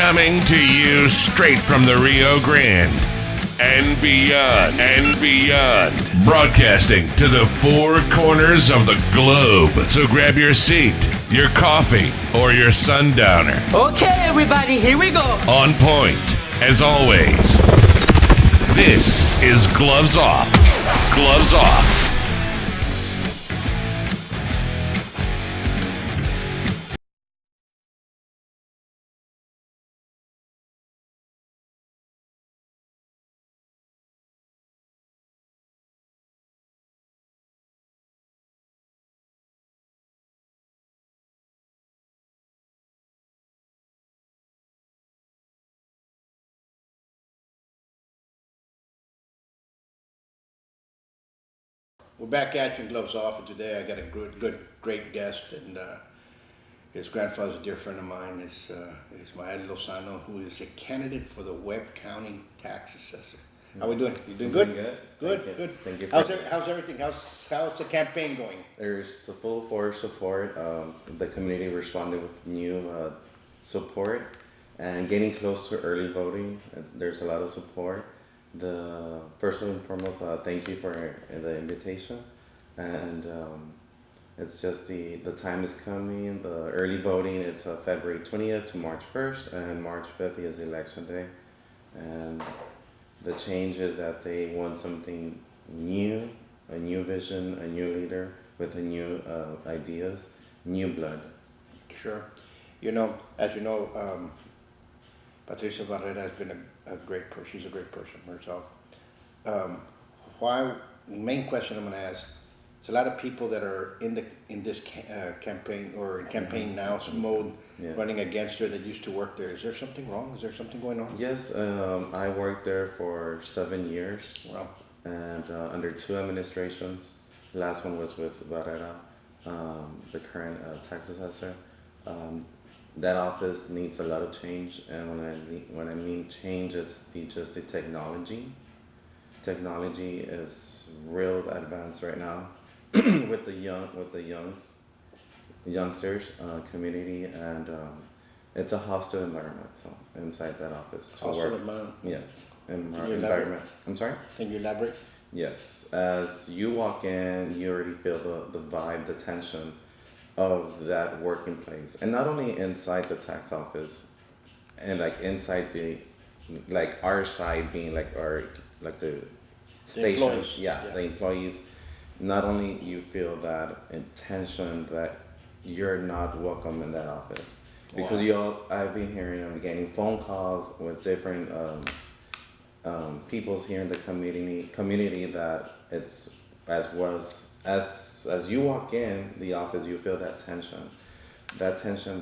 Coming to you straight from the Rio Grande and beyond. Broadcasting to the four corners of the globe. So grab your seat, your coffee, or your sundowner. Okay, everybody, here we go. On point, as always. This is Gloves Off. Gloves Off. We're back at you in Gloves Off, and today I got a great guest, and his grandfather's a dear friend of mine, is Ismael Lozano, who is a candidate for the Webb County Tax Assessor. How we doing? You doing good? Good. Thank you. How's everything? How's the campaign going? There's a full force support. The community responded with new support and getting close to early voting. There's a lot of support. First and foremost, thank you for the invitation, and it's just the time is coming. The early voting, it's February 20th to March 1st, and March 5th is election day, and the change is that they want something new, a new vision, a new leader with a new ideas, new blood. Sure. As you know, Patricia Barrera has been a great person. She's a great person herself. Main question I'm going to ask, it's a lot of people that are in this campaign or in campaign now mode, Yes. running against her that used to work there. Is there something wrong? Is there something going on? Yes, I worked there for 7 years. Wow. And under 2 administrations. The last one was with Barrera, the current tax assessor. That office needs a lot of change, and when I mean change, it's just the technology. Technology is real advanced right now with the youngsters community, and it's a hostile environment inside that office to Hostile work. environment? Yes, Can you environment. elaborate? I'm sorry. Can you elaborate? Yes, as you walk in, you already feel the vibe, the tension of that working place, and not only inside the tax office, and like inside our side being the station, employees. Yeah. the employees. Not only you feel that tension that you're not welcome in that office, because Wow. I've been hearing, I'm getting phone calls with different peoples here in the community that it's as you walk in the office, you feel that tension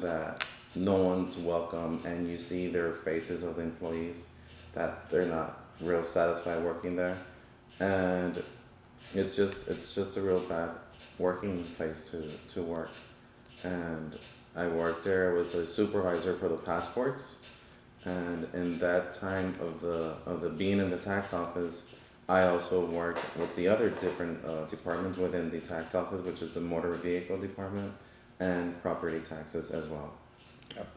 that no one's welcome, and you see their faces of the employees that they're not real satisfied working there, and it's just a real bad working place to work. And I worked there. I was a supervisor for the passports, and in that time of the being in the tax office, I also worked with the other different departments within the tax office, which is the motor vehicle department and property taxes as well.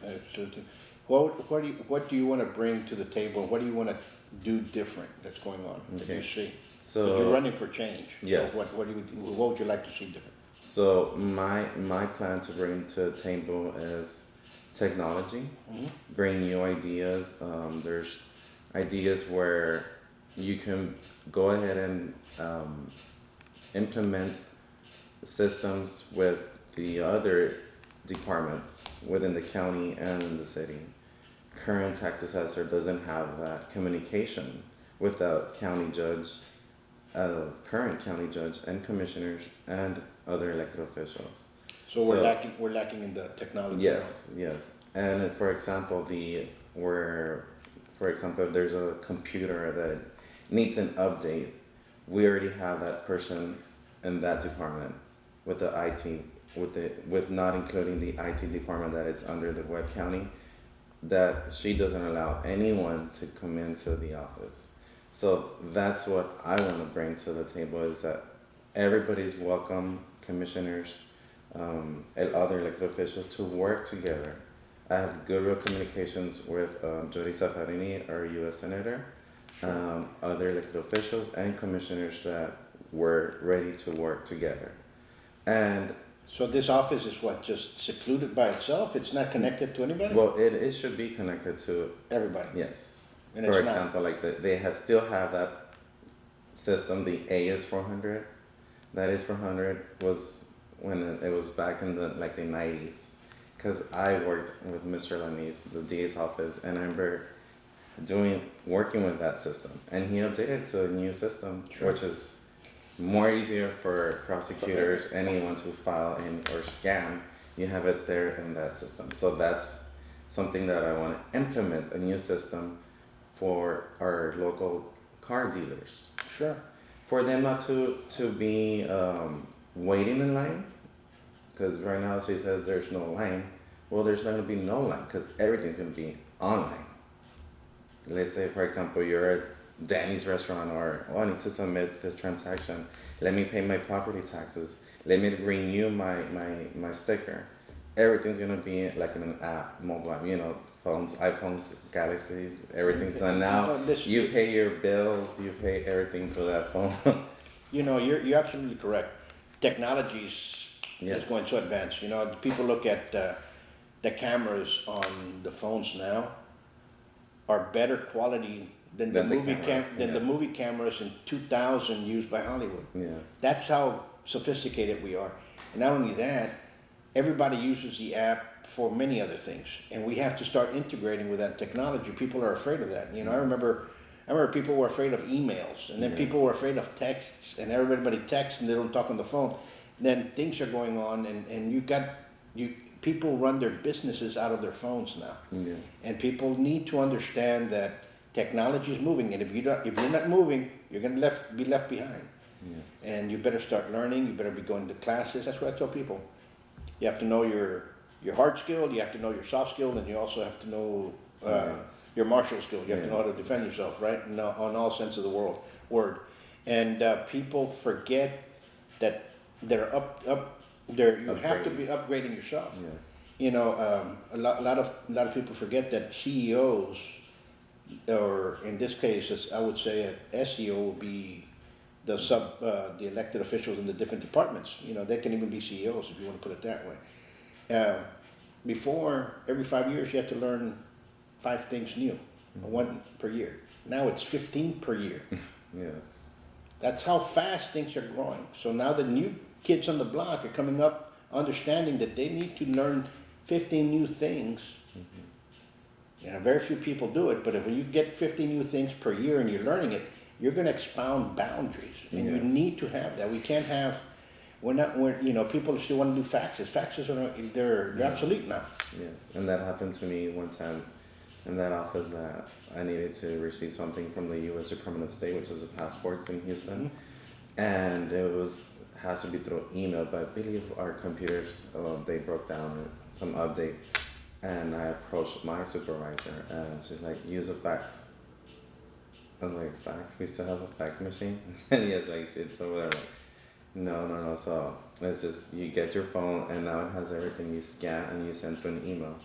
Absolutely. What do you want to bring to the table? What do you want to do different that's going on that you see? So you're running for change. Yes. So what would you like to see different? So my plan to bring to the table is technology, bring new ideas. There's ideas where you can go ahead and implement systems with the other departments within the county and in the city. Current tax assessor doesn't have that communication with the county judge, current county judge and commissioners and other elected officials. So we're lacking in the technology. Yes. And for example, if there's a computer that needs an update, we already have that person in that department with the IT, with not including the IT department that it's under the Webb County, that she doesn't allow anyone to come into the office. So that's what I want to bring to the table, is that everybody's welcome, commissioners, and other elected officials, to work together I have good real communications with Jody Safarini, our U.S. Senator, other elected officials, and commissioners that were ready to work together. And So this office is what, just secluded by itself? It's not connected to anybody? well, it should be connected to, Everybody? yes. And For it's not. example, like they still have that system. The A is 400. That is 400 was when it was back in the 90s. Because I worked with Mr. Lanise, the DA's office, and I remember working with that system. And he updated to a new system, which is more easier for prosecutors, anyone to file in or scan. You have it there in that system. So that's something that I want to implement, a new system for our local car dealers. Sure. For them not to be waiting in line, because right now she says there's no line. Well, there's not going to be no line because everything's going to be online. Let's say, for example, you're at Danny's restaurant, or I need to submit this transaction. Let me pay my property taxes. Let me renew my sticker. Everything's going to be like in an app, mobile, phones, iPhones, Galaxies, everything's done now. You pay your bills, you pay everything through that phone. You're absolutely correct. Technology is Yes. going so advanced. People look at the cameras on the phones now are better quality than the movie cameras in 2000 used by Hollywood. Yes. That's how sophisticated we are. And not only that, everybody uses the app for many other things, and we have to start integrating with that technology. People are afraid of that. I remember people were afraid of emails, and then people were afraid of texts, and everybody texts and they don't talk on the phone. Then things are going on, and people run their businesses out of their phones now. Yes. And people need to understand that technology is moving, and if you're not moving, you're going to be left behind. Yes. And you better start learning. You better be going to classes. That's what I tell people. You have to know your hard skill. You have to know your soft skill, and you also have to know your martial skill. You have to know how to defend yourself, right? On all sense of the word. And people forget that you have to be upgrading yourself. Yes. A lot of people forget that CEOs, or in this case, I would say an SEO will be the elected officials in the different departments. They can even be CEOs if you want to put it that way. Before, every 5 years, you had to learn 5 things new, 1 per year. Now it's 15 per year. Yes. That's how fast things are growing. So now the new kids on the block are coming up understanding that they need to learn 15 new things. Very few people do it, but if you get 15 new things per year and you're learning it, you're going to expound boundaries, and you need to have that. We can't have, people still want to do faxes. Faxes they're obsolete now. Yes, and that happened to me one time in that office that I needed to receive something from the U.S. Department of State, which is the passports in Houston, and it has to be through email. But I believe our computers they broke down some update, and I approached my supervisor, and she's like, "Use a fax." I was like, "Fax? We still have a fax machine?" And he was like, "It's over there." Like, no. So it's just you get your phone, and now it has everything. You scan and you send to an email.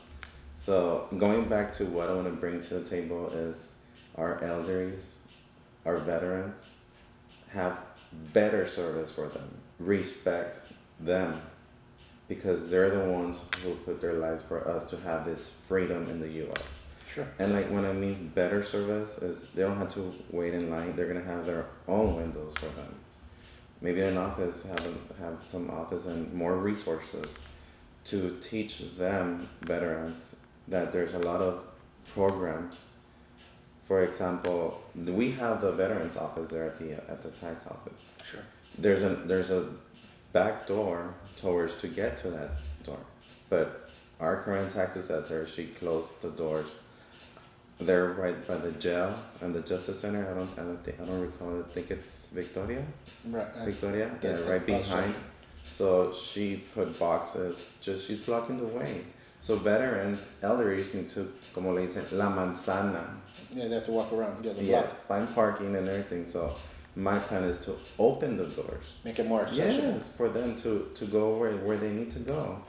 So going back to what I want to bring to the table is our elderlies, our veterans, have better service for them. Respect them, because they're the ones who put their lives for us to have this freedom in the U.S. Sure. And like when I mean better service is they don't have to wait in line. They're gonna have their own windows for them. Maybe an office have some office and more resources to teach them veterans that there's a lot of programs. For example, we have the veterans office there at the tax office. Sure. There's a back door towards to get to that door, but our current tax assessor, she closed the doors. They're right by the jail and the Justice Center. I don't recall. I think it's Victoria. Right. Victoria. Yeah, right behind. So she put boxes. She's blocking the way. So veterans, elderlies need to, como le dicen, la manzana. Yeah, they have to walk around. Yeah, the Yeah, block. find parking and everything. So my plan is to open the doors. Make it more accessible. Yes, for them to go where they need to go.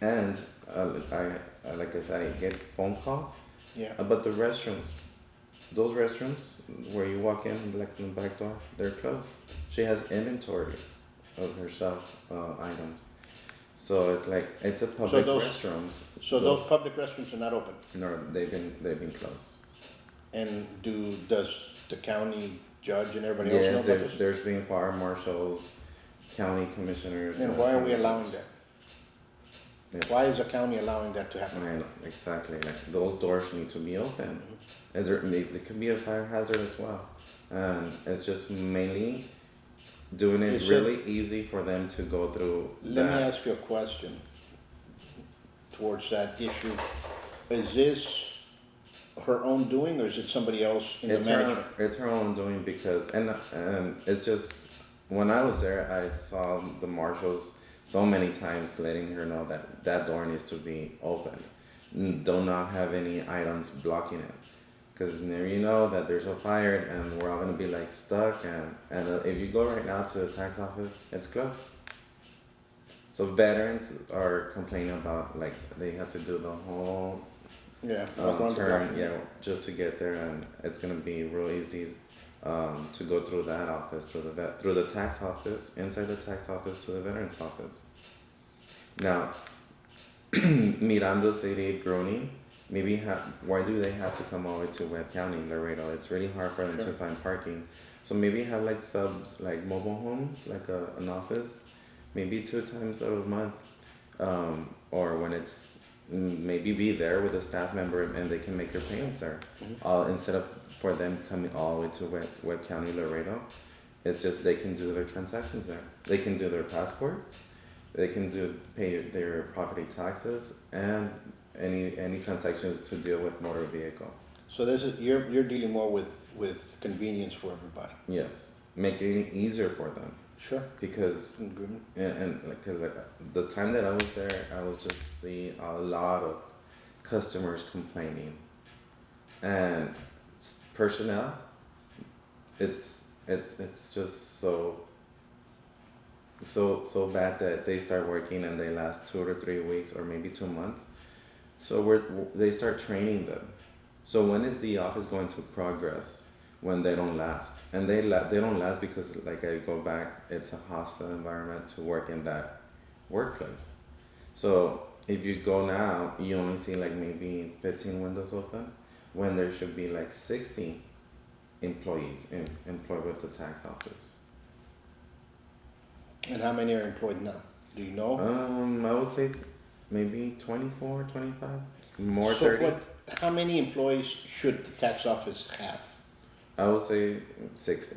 And like I said, I get phone calls. Yeah. But the restrooms, those restrooms where you walk in, like in the back door, they're closed. She has inventory of her stuff, items. So it's like, it's a public those- restrooms. So those public restrooms are not open. No, they've been closed. And does the county judge and everybody else know Yes, about this? there's been fire marshals, county commissioners. And why are we allowing that? Yeah. Why is the county allowing that to happen? I know, exactly. Like those doors need to be open. And there could be a fire hazard as well. And it's just mainly doing it Is it- really easy for them to go through. Let me that. ask you a question towards that issue. Is this her own doing or is it somebody else in the management? It's her own doing because, and it's just, when I was there, I saw the marshals so many times letting her know that that door needs to be opened. Do not have any items blocking it. Because now you know that there's a fire and we're all gonna be like stuck, and if you go right now to the tax office, it's closed. So veterans are complaining about like they have to do the whole Yeah. walk around the turn, block. yeah, just to get there, and it's gonna be real easy to go through that office, through the tax office, inside the tax office to the veterans office. Now, Miranda City, Groening, why do they have to come all the way to Webb County, Laredo? It's really hard for them to Sure. find parking. So maybe have like subs, like mobile homes, like an office, maybe 2 times a month, or when it's maybe be there with a staff member and they can make their payments there. Instead of for them coming all the way to Webb County, Laredo, it's just they can do their transactions there. They can do their passports, they can pay their property taxes, and any transactions to deal with motor vehicle. So you're dealing more with convenience for everybody. Yes, making it easier for them Sure. because Agreement. and like, 'cause, like the time that I was there, I was just seeing a lot of customers complaining, and personnel. It's just so bad that they start working and they last 2 to 3 weeks or maybe 2 months. So they start training them. So when is the office going to progress? When they don't last, and they don't last because, like I go back, it's a hostile environment to work in that workplace. So if you go now, you only see like maybe 15 windows open, when there should be like 60 employees employed with the tax office. And how many are employed now? Do you know? I would say maybe 24, 25, more So 30. how many employees should the tax office have? I would say 60.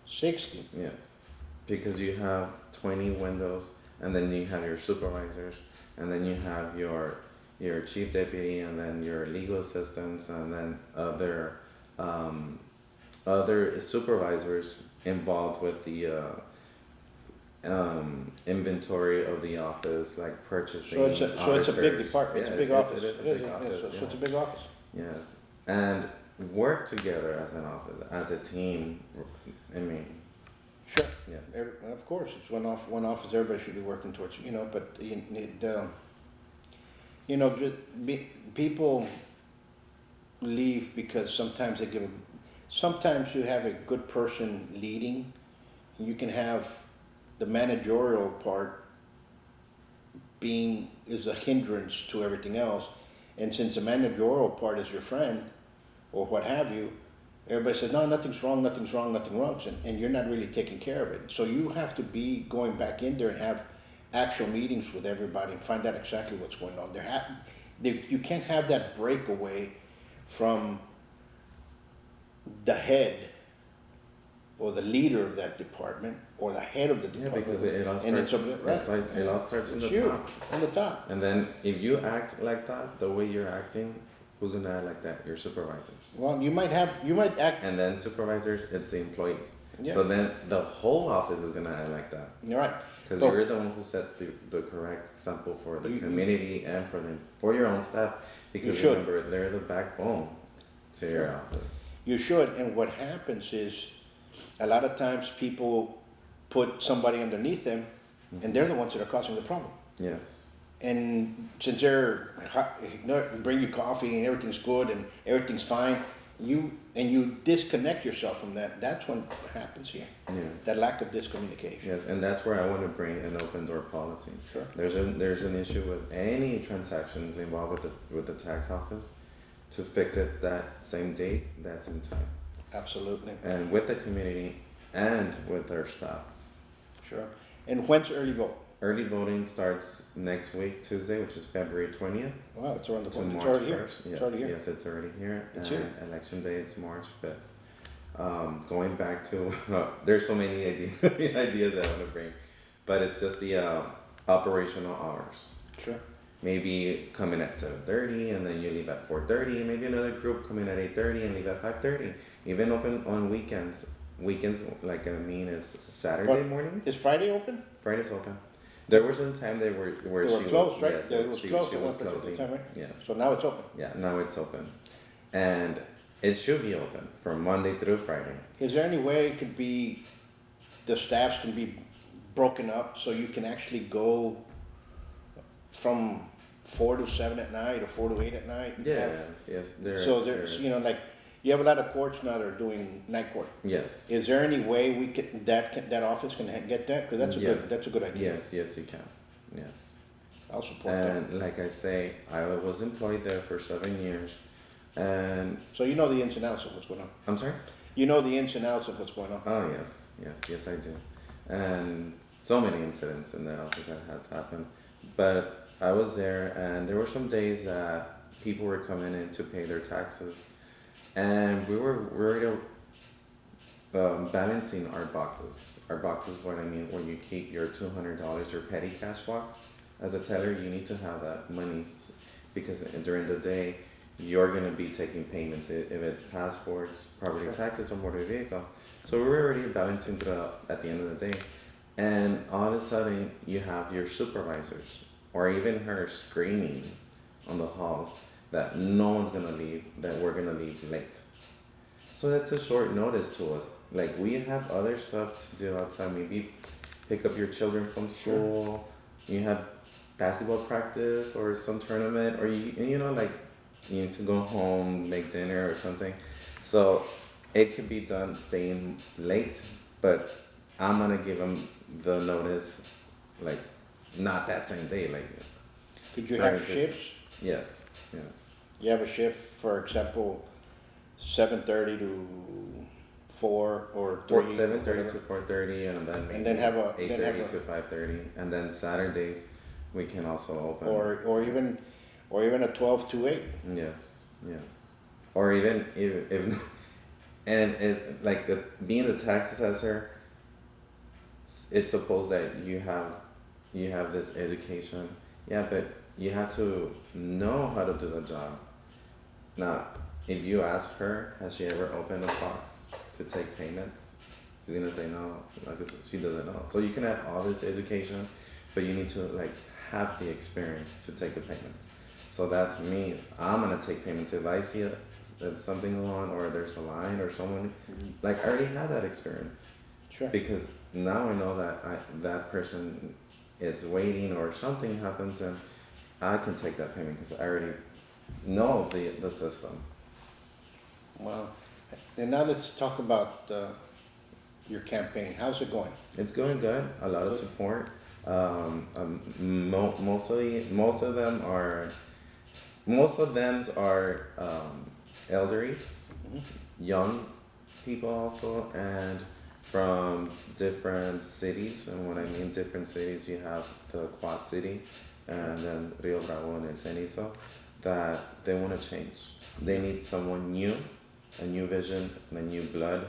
60. Yes, because you have 20 windows, and then you have your supervisors, and then you have your chief deputy, and then your legal assistants, and then other supervisors involved with the inventory of the office, like purchasing. So it's a big auditors. department. It's a Yeah, big office. It is a Yeah, big yeah, office. So Yeah. it's a big office. Yes, and work together as an office, as a team. I mean, Sure. yes. Of course, it's one office. Everybody should be working towards. But people leave because sometimes sometimes you have a good person leading, and you can have the managerial part is a hindrance to everything else. And since the managerial part is your friend, or what have you, everybody says, no, nothing's wrong, and you're not really taking care of it. So you have to be going back in there and have actual meetings with everybody and find out exactly what's going on. You can't have that breakaway from the head or the leader of that department or the head of the Yeah, department. because it all And starts. It all starts from It's the you, top. on the top. And then if you act like that, the way you're acting, who's gonna act like that? Your supervisors. Well, you might act. And then supervisors, it's the employees. Yeah. So then the whole office is gonna act like that. You're right. Because So- you're the one who sets the correct example for the You- community and for your own staff. Because should. remember, they're the backbone to your office. You should, and what happens is, a lot of times people put somebody underneath them, and they're the ones that are causing the problem. Yes. and since they're bring you coffee and everything's good and everything's fine, you disconnect yourself from that. That's when it happens here. Yeah. That lack of discommunication. Yes, and that's where I want to bring an open door policy. Sure. There's an issue with any transactions involved with the tax office to fix it that same date, that same time, Absolutely. and with the community and with our staff. Sure. And when's early vote? Early voting starts next week, Tuesday, which is February 20th. Wow, it's around the To corner. It's March already here. 1st. Yes, It's already here. yes, it's already here. It's and here. Election day, it's March 5th. Going back to, there's so many ideas I want to bring, but it's just the operational hours. Sure. Maybe come in at 7:30 and then you leave at 4:30, and maybe another group come in at 8:30 and leave at 5:30. Even open on weekends. Weekends, like I mean, is Saturday But mornings. Is Friday open? Friday's open. There was some time they were where They she were closed, was, right? yes, They was she closed at was one particular closing. time, right? Yes. So now it's open. Yeah, now it's open, and it should be open from Monday through Friday. Is there any way it could be, the staffs can be broken up so you can actually go from 4 to 7 at night or 4 to 8 at night? and Yeah, have- yes, there So is, there's, there you know, like, you have a lot of courts now that are doing night court. is. Yes. Is there any way we could, that office can get that? Cause that's a Yes. that's a good idea. Yes, you can. Yes. I'll support that. And like I say, I was employed there for 7 years, and So you know the ins and outs of what's going on. I'm sorry. You know the ins and outs of what's going on. Oh yes, I do. And so many incidents in that office that has happened. But I was there, and there were some days that people were coming in to pay their taxes, and we were worried balancing our boxes. Our boxes, what I mean, when you keep your $200, your petty cash box, as a teller, you need to have that money because during the day, you're going to be taking payments if it's passports, property Sure. taxes, or motor vehicle. So we were already balancing at the end of the day. And all of a sudden, you have your supervisors or even her screaming on the halls that no one's going to leave, that we're going to leave late. So that's a short notice to us. Like, we have other stuff to do outside. Maybe pick up your children from school. You have basketball practice or some tournament, or you know, like, you need to go home, make dinner or something. So it could be done staying late, but I'm gonna give them the notice, like, not that same day. Like, Could you Very have good. shifts? yes. You have a shift, for example, 7:30 to 4 or 3. 7:30 whatever. to 4:30, and then maybe And then have a- 8:30 to 5:30, and then Saturdays we can also open. Or even a 12 to 8. Yes, or even if and it, like being the tax assessor, it's supposed that you have this education. Yeah, but you have to know how to do the job. Now, if you ask her, has she ever opened a box to take payments? She's gonna say no, because she doesn't know. So you can have all this education, but you need to like have the experience to take the payments. So that's me. I'm gonna take payments if I see that something wrong or there's a line or someone, like, I already had that experience. Sure. Because now I know that that person is waiting or something happens, and I can take that payment because I already know the system. Wow. And now let's talk about your campaign. How's it going? It's going good. A lot of support. Most of them are elderlies, young people also, and from different cities. And when I mean different cities, you have the Quad City, and then Rio Bravo and El Cenizo, that they want to change. They need someone new, a new vision, and a new blood,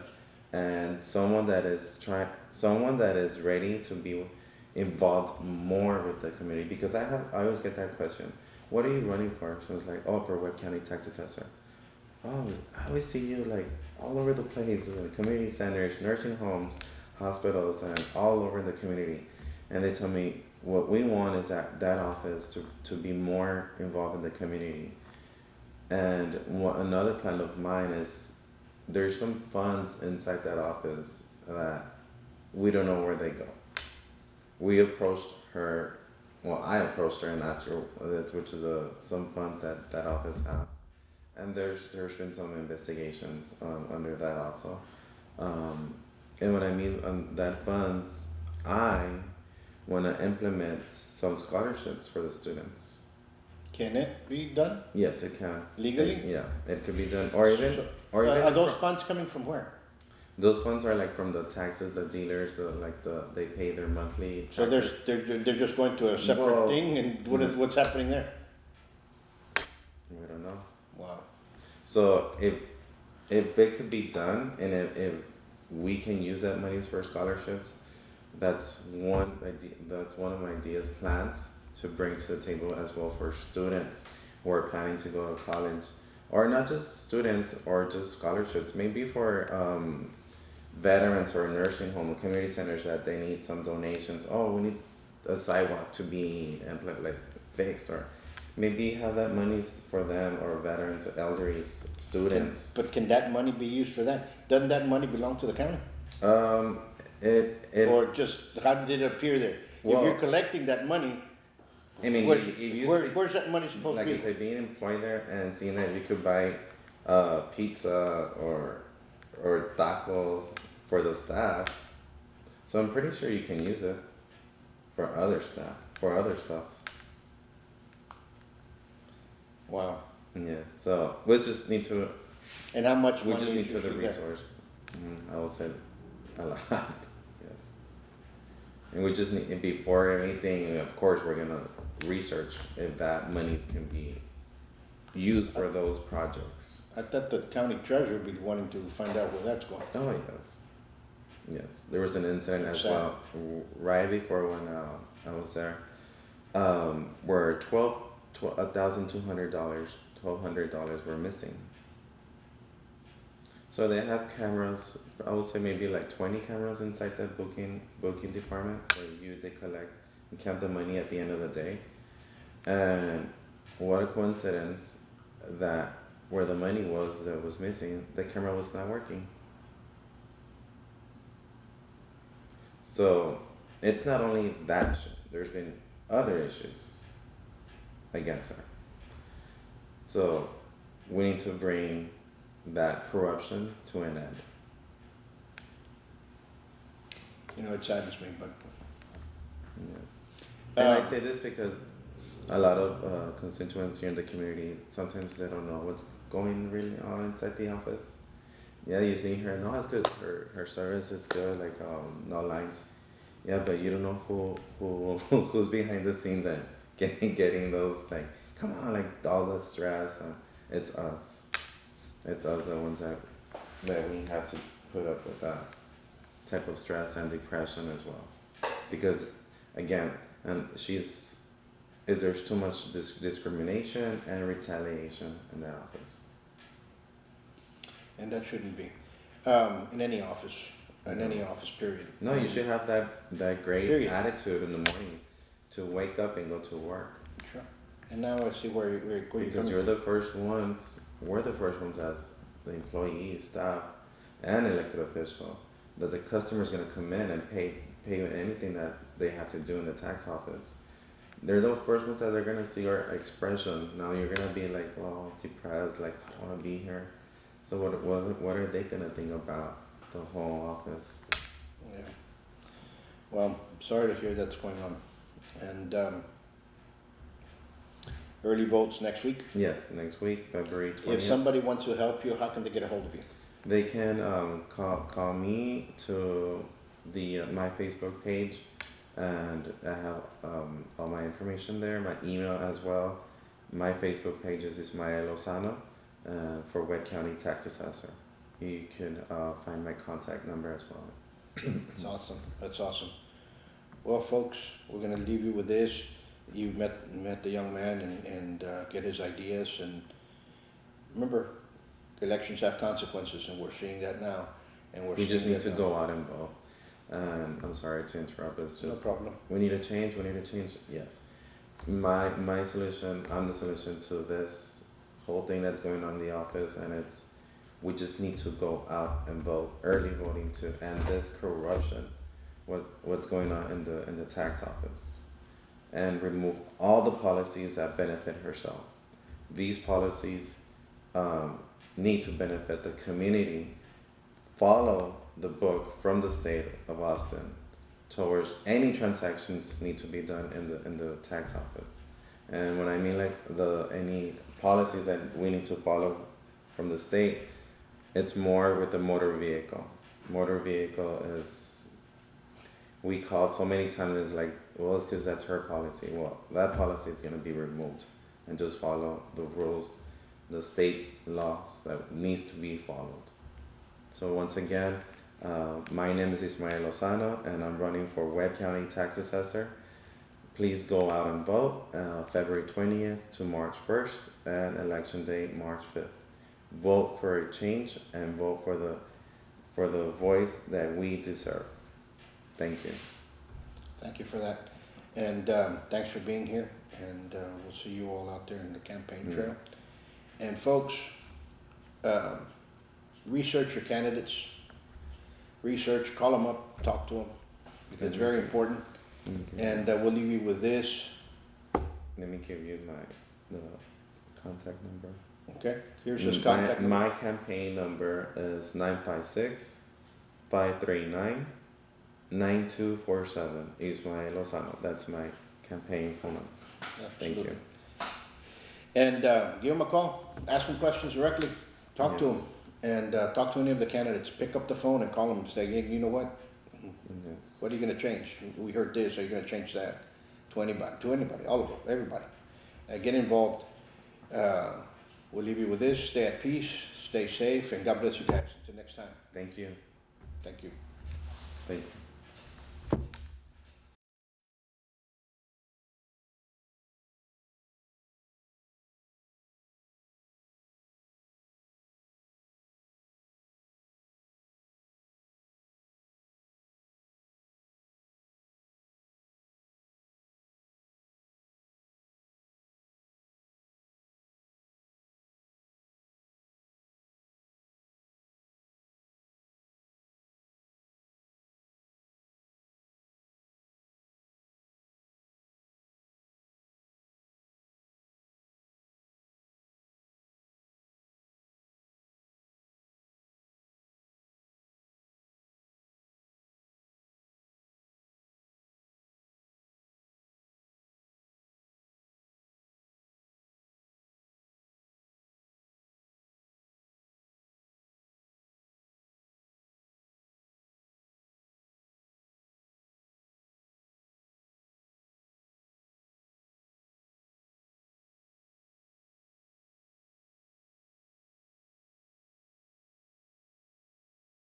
and someone that is ready to be involved more with the community. Because I always get that question, what are you running for? So it's like, oh, for Webb County Tax Assessor. Oh, I always see you like all over the place, community centers, nursing homes, hospitals, and all over the community. And they tell me what we want is that office to be more involved in the community. And another plan of mine is there's some funds inside that office that we don't know where they go. We approached her well, I approached her and asked her, which is some funds that that office have, and there's been some investigations under that also, and what I mean that funds, I want to implement some scholarships for the students. Can it be done Yes, it can. legally? Yeah, it could be done, or even, So, or even are those funds coming from where? those funds are like from the taxes, the dealers, they pay their monthly. So taxes. they're just going to a separate Well, thing, and what's happening there? I don't know. Wow. So if it could be done, and if we can use that money for scholarships, that's one idea. That's one of my ideas, plans to bring to the table as well for students who are planning to go to college, or not just students or just scholarships. Maybe for veterans or nursing home community centers that they need some donations. Oh, we need a sidewalk to be like fixed, or maybe have that money for them, or veterans, or elderly students. But can that money be used for that? Doesn't that money belong to the county? It Or just, how did it appear there? If Well- you're collecting that money, I mean, where's, if you where's that money supposed like to I be? said, being employed there and seeing that you could buy pizza or tacos for the staff, so I'm pretty sure you can use it for other staff, for other stuffs. Wow. Yeah, so we just need to, And how much we money just is need to the usually there? resource. I will say a lot, yes. And we just need, before anything, of course, we're gonna research if that monies can be used for those projects. I thought the county treasurer would be wanting to find out where that's going. Oh, yes. Yes, there was an incident as Sad. well, right before when I was there, where $1,200 were missing. So they have cameras, I would say maybe like 20 cameras inside the booking department, where they collect and count the money at the end of the day. And what a coincidence that where the money was that was missing, the camera was not working. So it's not only that issue, there's been other issues against her. So we need to bring that corruption to an end. You know, it saddens me, but Yes. And I say this because a lot of constituents here in the community, sometimes they don't know what's going really on inside the office. Yeah, you see her, no, it's good, her service is good, like no lines. Yeah, but you don't know who's behind the scenes and getting those, like, come on, like all that stress. It's us. It's us, the ones that we have to put up with that type of stress and depression as well. Because again, there's too much discrimination and retaliation in that office. and that shouldn't be in any office, period. No, you should have that great Period. attitude in the morning to wake up and go to work. Sure. And now I see where you're Because coming you're from. the first ones, we're the first ones as the employees, staff, and elected official, that the customer's gonna come in and pay anything that they have to do in the tax office. They're the first ones that they're gonna see our expression. Now you're gonna be like, well, depressed, like, I wanna be here. So what are they gonna think about the whole office? Yeah. Well, sorry to hear that's going on. And early votes next week. Yes, next week, February 20th. If somebody wants to help you, how can they get a hold of you? They can call me to my Facebook page, and I have all my information there, my email as well. My Facebook page is Ismael Lozano for Webb County Tax Assessor. You can find my contact number as well. That's awesome. That's awesome. Well, folks, we're gonna leave you with this. You met the young man and get his ideas, and remember, elections have consequences, and we're seeing that now. And We just seeing need that to go out and vote. I'm sorry to interrupt. It's No just problem. we need a change. We need a change. Yes, my solution. I'm the solution to this whole thing that's going on in the office, and we just need to go out and vote, early voting, to end this corruption. What's going on in the tax office? and remove all the policies that benefit herself. These policies need to benefit the community, follow the book from the state of Austin towards any transactions need to be done in the tax office. And when I mean like any policies that we need to follow from the state, it's more with the motor vehicle. Motor vehicle is, we call it so many times, it's like, well, it's because that's her policy. Well, that policy is going to be removed and just follow the rules, the state laws that needs to be followed. So once again, my name is Ismael Lozano and I'm running for Webb County Tax Assessor. Please go out and vote February 20th to March 1st and election day March 5th. Vote for a change and vote for the voice that we deserve. Thank you. Thank you for that. And thanks for being here. And we'll see you all out there in the campaign trail. Yes. And folks, research your candidates. Research, call them up, talk to them. Because it's very important. Okay. And we'll leave you with this. Let me give you the contact number. Okay, here's his contact number. My campaign number is 956-539-9247. Ismael Lozano. That's my campaign phone number. Thank you. And give them a call, ask them questions directly, talk to Yes. them, and talk to any of the candidates. Pick up the phone and call them and say, hey, you know what? Yes. What are you going to change? We heard this, are you going to change that? To anybody, all of them, everybody. Get involved. We'll leave you with this. Stay at peace, stay safe, and God bless you guys. Until next time. Thank you. Thank you. Thank you.